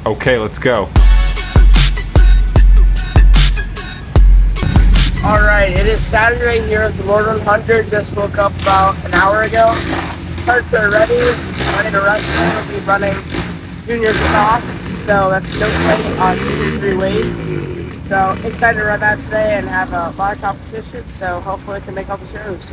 Okay, let's go. Alright, it is Saturday here at the Lord 100. Just woke up about an hour ago. Carts are ready to run. We'll be running junior stock, so that's no play on junior 3 weight. So excited to run that today and have a lot of competition, so hopefully I can make all the shows.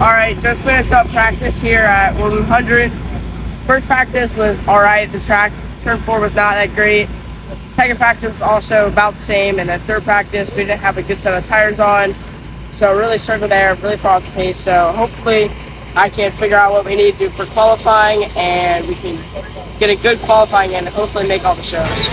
Alright, just finished up practice here at 100. First practice was alright. The track, turn 4 was not that great. Second practice was also about the same. And then third practice, we didn't have a good set of tires on. So really struggled there, really far off the pace. So hopefully I can figure out what we need to do for qualifying and we can get a good qualifying and hopefully make all the shows.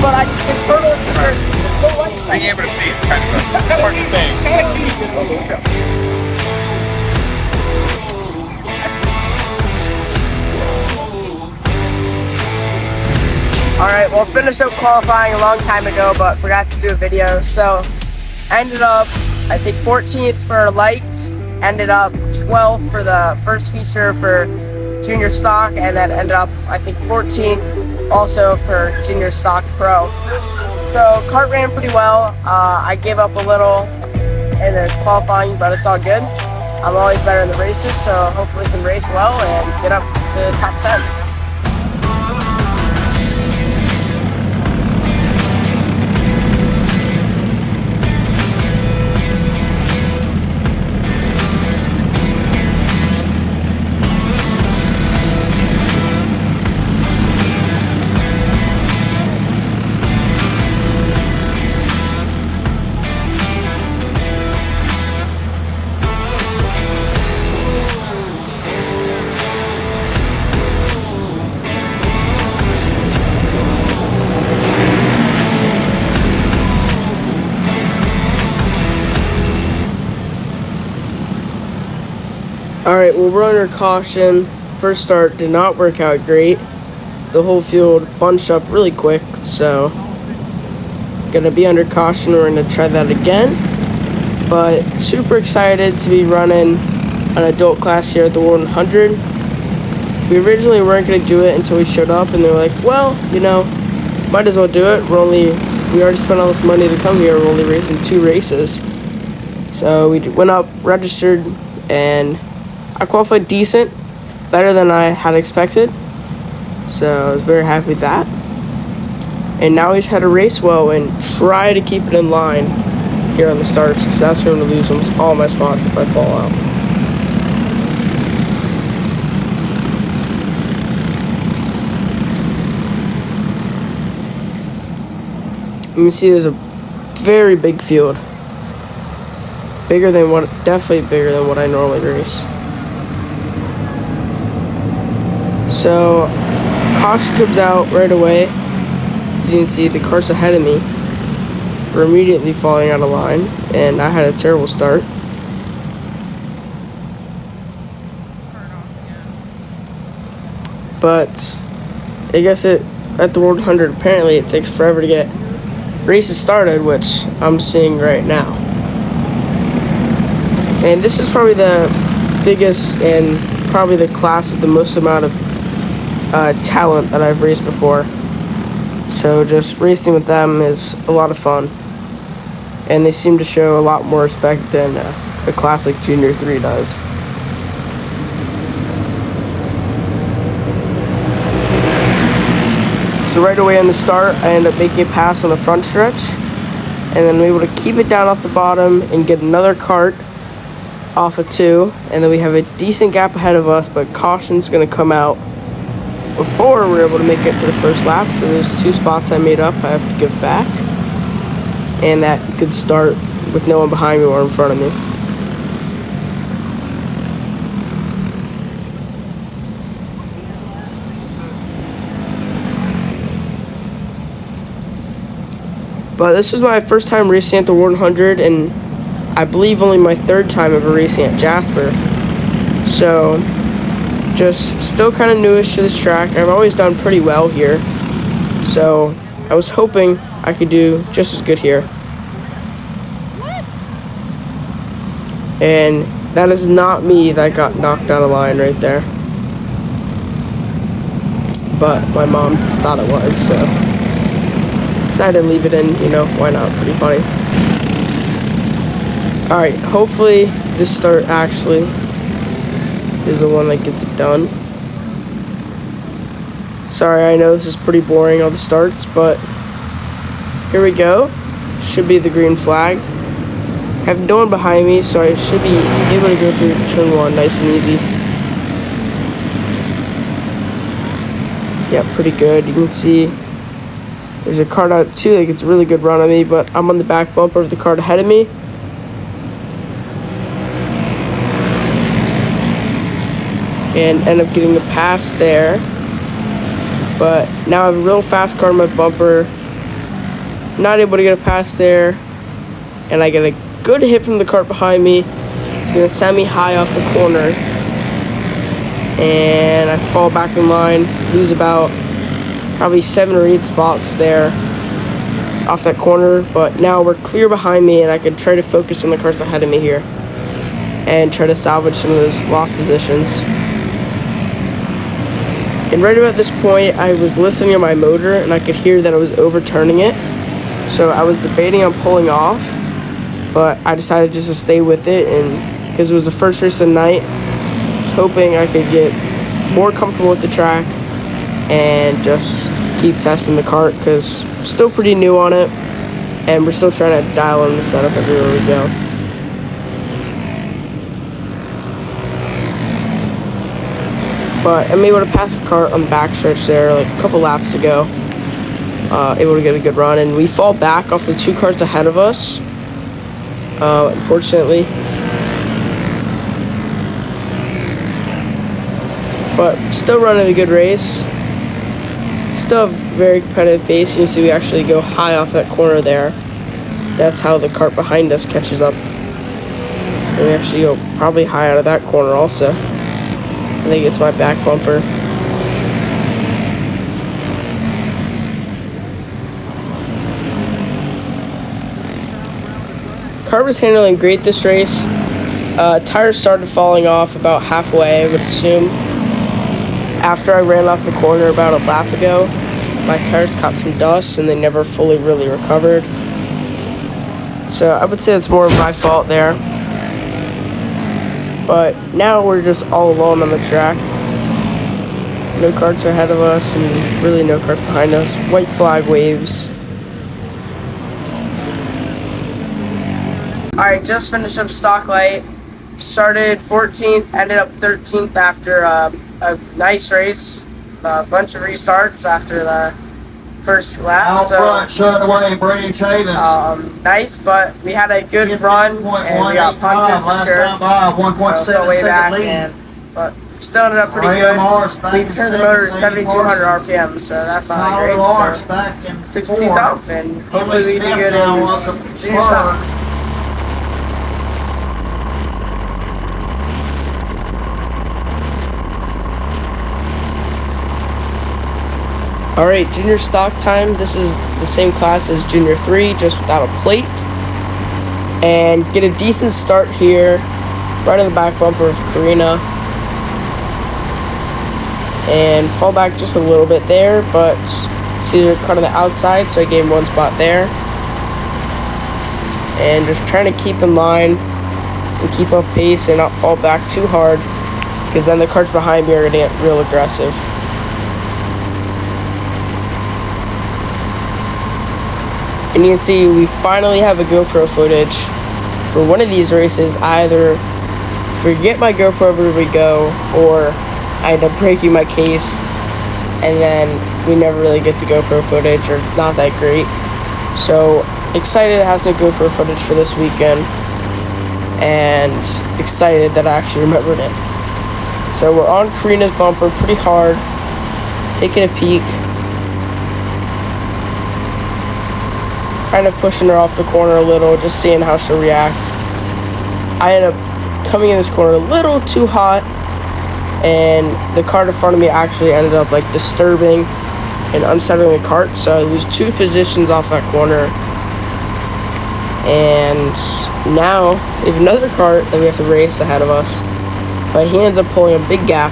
But I can hurdle it. Being able to see is kind of an important thing. Alright, well, finished up qualifying a long time ago, but forgot to do a video. So I ended up, I think, 14th for light, ended up 12th for the first feature for junior stock, and then ended up, I think, 14th also for junior stock pro. So kart ran pretty well. I gave up a little in the qualifying, but it's all good. I'm always better in the races, so hopefully I can race well and get up to top 10. Alright, well, we're under caution. First start did not work out great. The whole field bunched up really quick, so gonna be under caution. We're gonna try that again. But super excited to be running an adult class here at the World 100. We originally weren't gonna do it until we showed up, and they're like, well, you know, might as well do it. We already spent all this money to come here. We're only racing 2 races. So we went up, registered, and I qualified decent, better than I had expected. So I was very happy with that. And now we just had to race well and try to keep it in line here on the starts, because that's where I'm going to lose almost all my spots if I fall out. You can see there's a very big field. Definitely bigger than what I normally race. So, caution comes out right away. As you can see, the cars ahead of me were immediately falling out of line, and I had a terrible start. But I guess at the World 100, apparently it takes forever to get races started, which I'm seeing right now. And this is probably the biggest and probably the class with the most amount of talent that I've raced before. So just racing with them is a lot of fun. And they seem to show a lot more respect than a class like Junior 3 does. So right away on the start, I end up making a pass on the front stretch. And then I'm able to keep it down off the bottom and get another kart off of 2. And then we have a decent gap ahead of us, but caution's going to come out before we're able to make it to the first lap. So there's 2 spots I made up I have to give back. And that good start with no one behind me or in front of me. But this was my first time racing at the World 100, and I believe only my 3rd time ever racing at Jasper. So, just still kind of newish to this track. I've always done pretty well here. So, I was hoping I could do just as good here. And that is not me that got knocked out of line right there. But my mom thought it was, so decided to leave it in, why not? Pretty funny. Alright, hopefully this start actually is the one that gets it done. Sorry, I know this is pretty boring, all the starts, but here we go. Should be the green flag. I have no one behind me, so I should be able to go through turn 1 nice and easy. Yeah, pretty good. You can see there's a cart out 2 that gets a really good run on me, but I'm on the back bumper of the cart ahead of me. And end up getting the pass there. But now I have a real fast car on my bumper. Not able to get a pass there. And I get a good hit from the cart behind me. It's going to send me high off the corner. And I fall back in line. Lose about probably 7 or 8 spots there off that corner. But now we're clear behind me, and I can try to focus on the cars ahead of me here and try to salvage some of those lost positions. And right about this point, I was listening to my motor, and I could hear that I was overturning it. So I was debating on pulling off, but I decided just to stay with it, and because it was the first race of the night, I was hoping I could get more comfortable with the track and just keep testing the kart, because I'm still pretty new on it, and we're still trying to dial in the setup everywhere we go. But I'm able to pass the kart on the backstretch there like a couple laps ago. Able to get a good run, and we fall back off the 2 cars ahead of us, unfortunately. But still running a good race. Still have very competitive pace. You can see we actually go high off that corner there. That's how the cart behind us catches up. And we actually go probably high out of that corner also. I think it's my back bumper. Car was handling great this race. Tires started falling off about halfway, I would assume. After I ran off the corner about a lap ago, my tires caught some dust and they never fully really recovered. So I would say it's more of my fault there. But now we're just all alone on the track. No carts ahead of us, and really no carts behind us. White flag waves. Alright, just finished up Stock Lite. Started 14th, ended up 13th after a nice race. A bunch of restarts after the first lap. Out front, shut away, Brady Chavis. Nice, but we had a good run, and we got punted for sure. So still way back, but still ended up pretty good. We turned the motor to 7,200 RPM, so that's not great. So took some teeth off, and hopefully we do good in junior stock. Alright, junior stock time. This is the same class as junior 3, just without a plate. And get a decent start here, right on the back bumper of Karina. And fall back just a little bit there, but see they're cut on the outside, so I gave him one spot there. And just trying to keep in line and keep up pace and not fall back too hard, because then the carts behind me are going to get real aggressive. And you can see we finally have a GoPro footage for one of these races. I either forget my GoPro everywhere we go, or I end up breaking my case, and then we never really get the GoPro footage, or it's not that great. So excited to have some GoPro footage for this weekend, and excited that I actually remembered it. So we're on Karina's bumper pretty hard, taking a peek. Kind of pushing her off the corner a little, just seeing how she'll react. I end up coming in this corner a little too hot, and the cart in front of me actually ended up like disturbing and unsettling the cart, so I lose 2 positions off that corner. And now we have another cart that we have to race ahead of us, but he ends up pulling a big gap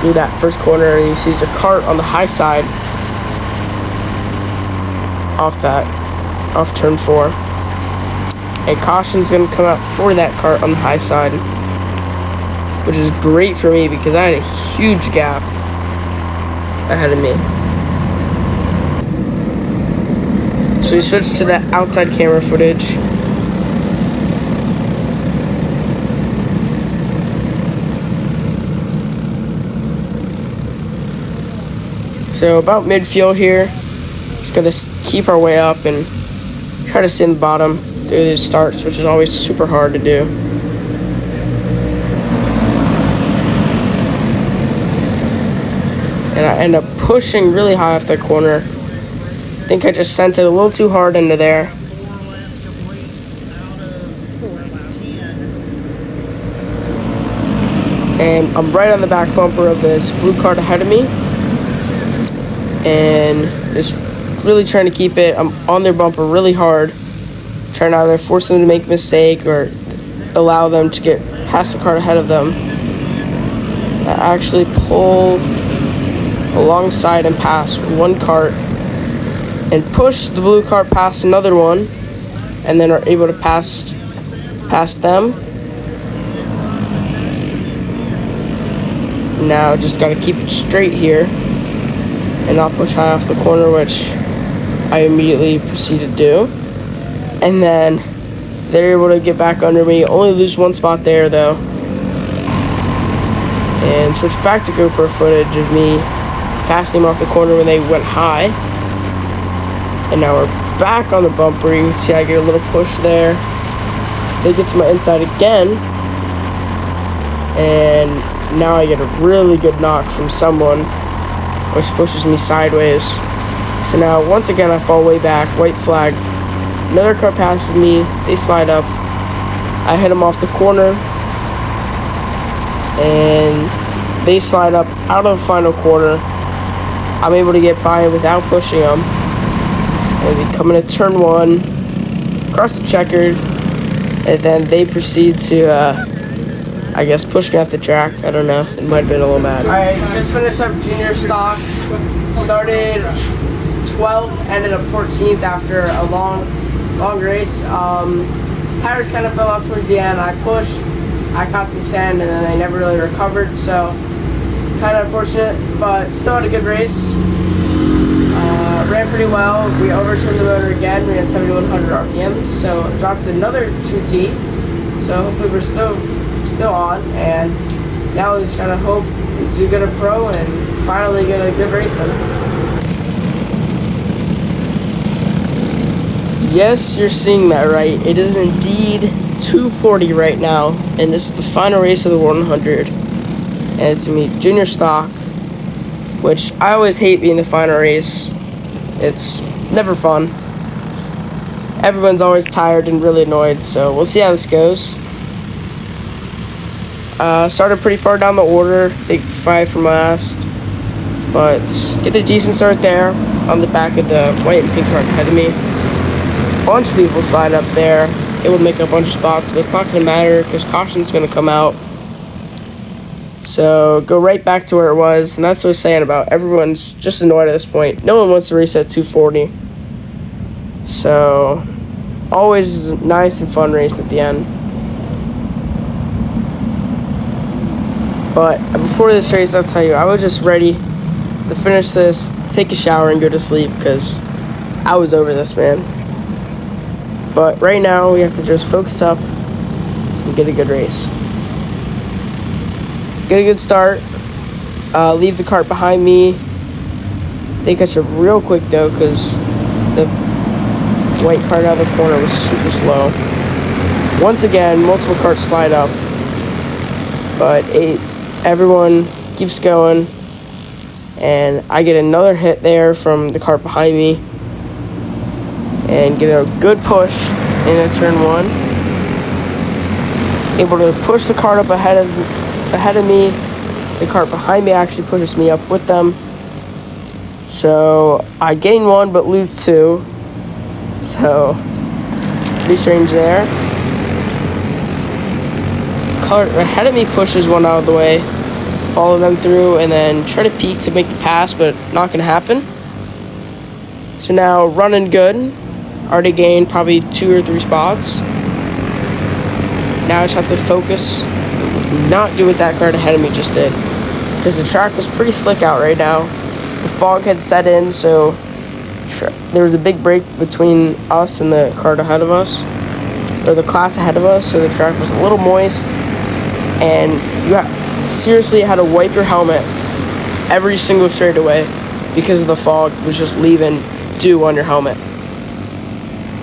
through that first corner, and he sees a cart on the high side off turn 4, and caution's gonna come out for that cart on the high side, which is great for me because I had a huge gap ahead of me. So we switched to that outside camera footage. So about midfield here. Gotta keep our way up and try to stay in the bottom through these starts, which is always super hard to do. And I end up pushing really high off that corner. I think I just sent it a little too hard into there. And I'm right on the back bumper of this blue cart ahead of me, and just really trying to keep it. I'm on their bumper really hard, trying to either force them to make a mistake or allow them to get past the cart ahead of them. I actually pull alongside and pass one cart and push the blue cart past another one, and then are able to pass them. Now just got to keep it straight here and not push high off the corner, which I immediately proceed to do. And then they're able to get back under me. Only lose 1 spot there though. And switch back to GoPro footage of me passing them off the corner when they went high. And now we're back on the bumper. You can see I get a little push there. They get to my inside again. And now I get a really good knock from someone, which pushes me sideways. So now, once again, I fall way back, white flag. Another car passes me, they slide up. I hit them off the corner, and they slide up out of the final corner. I'm able to get by them without pushing them. And we come into turn 1, cross the checkered, and then they proceed to, I guess, push me off the track. I don't know, it might have been a little mad. Alright, just finished up junior stock. Started 12th, ended up 14th after a long race. Tires kind of fell off towards the end. I pushed, I caught some sand, and then they never really recovered, so kind of unfortunate, but still had a good race. Ran pretty well. We overturned the motor again. We had 7,100 RPM, so dropped another 2 teeth. So hopefully we're still on, and now we just gotta hope we do get a pro and finally get a good race in. Yes, you're seeing that right. It is indeed 2:40 right now, and this is the final race of the 100. And it's gonna be junior stock, which I always hate being the final race. It's never fun. Everyone's always tired and really annoyed, so we'll see how this goes. Started pretty far down the order, I think 5 from last, but get a decent start there on the back of the white and pink cart ahead of me. A bunch of people slide up there. It would make a bunch of spots, but it's not going to matter because caution's going to come out. So go right back to where it was, and that's what I was saying about everyone's just annoyed at this point. No one wants to race at 2:40. So always nice and fun race at the end. But before this race, I'll tell you, I was just ready to finish this, take a shower, and go to sleep because I was over this, man. But right now, we have to just focus up and get a good race. Get a good start. Leave the cart behind me. They catch up real quick, though, because the white cart out of the corner was super slow. Once again, multiple carts slide up. But everyone keeps going. And I get another hit there from the cart behind me. And get a good push in turn 1. Able to push the cart up ahead of me. The cart behind me actually pushes me up with them. So I gain 1 but lose 2. So pretty strange there. Cart ahead of me pushes 1 out of the way. Follow them through and then try to peek to make the pass, but not going to happen. So now running good. Already gained probably 2 or 3 spots. Now I just have to focus, not do what that cart ahead of me just did, because the track was pretty slick out right now. The fog had set in, so there was a big break between us and the cart ahead of us, or the class ahead of us, so the track was a little moist, and you seriously had to wipe your helmet every single straightaway because of the fog was just leaving dew on your helmet.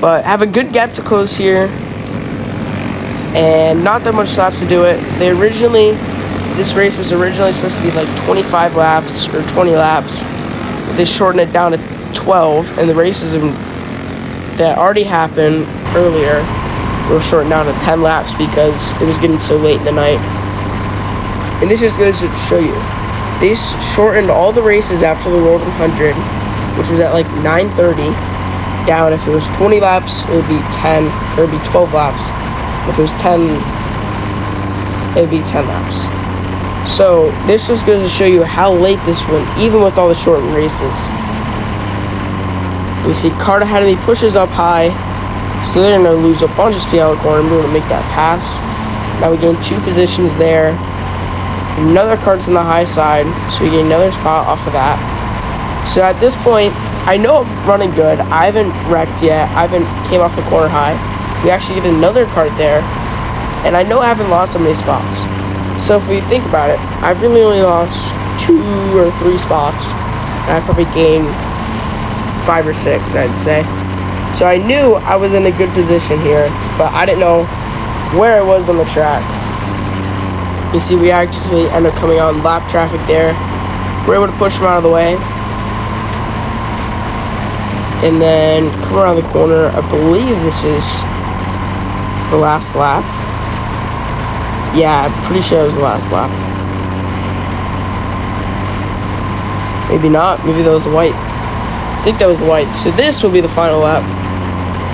But have a good gap to close here, and not that much laps to do it. This race was originally supposed to be like 25 laps or 20 laps. They shortened it down to 12, and the races that already happened earlier were shortened down to 10 laps because it was getting so late in the night. And this just goes to show you, they shortened all the races after the World 100, which was at like 9:30. Down. If it was 20 laps, it would be 10, or it would be 12 laps. If it was 10, it would be 10 laps. So this just goes to show you how late this went, even with all the shortened races. You see cart ahead of me pushes up high, so they're going to lose a bunch of speed out of the corner and be able to make that pass. Now we gain 2 positions there. Another cart's on the high side, so we get another spot off of that. So at this point, I know I'm running good. I haven't wrecked yet. I haven't came off the corner high. We actually get another cart there. And I know I haven't lost so many spots. So if we think about it, I've really only lost 2 or 3 spots. And I probably gained 5 or 6, I'd say. So I knew I was in a good position here, but I didn't know where I was on the track. You see, we actually end up coming on lap traffic there. We're able to push them out of the way. And then come around the corner. I believe this is the last lap. Yeah, I'm pretty sure it was the last lap. Maybe not. Maybe that was the white. I think that was the white. So this will be the final lap.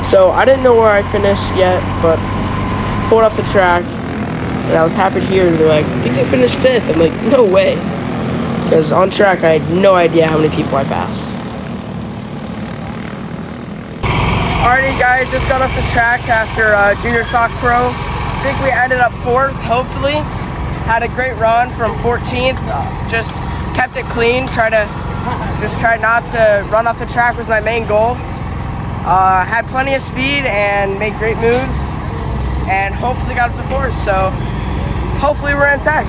So I didn't know where I finished yet, but pulled off the track. And I was happy to hear they're like, I think I finished 5th. I'm like, no way. Because on track, I had no idea how many people I passed. Alrighty guys, just got off the track after Junior Stock Pro. I think we ended up 4th, hopefully. Had a great run from 14th. Just kept it clean. Tried not to run off the track was my main goal. Had plenty of speed and made great moves, and hopefully got up to 4th. So hopefully we're in tech.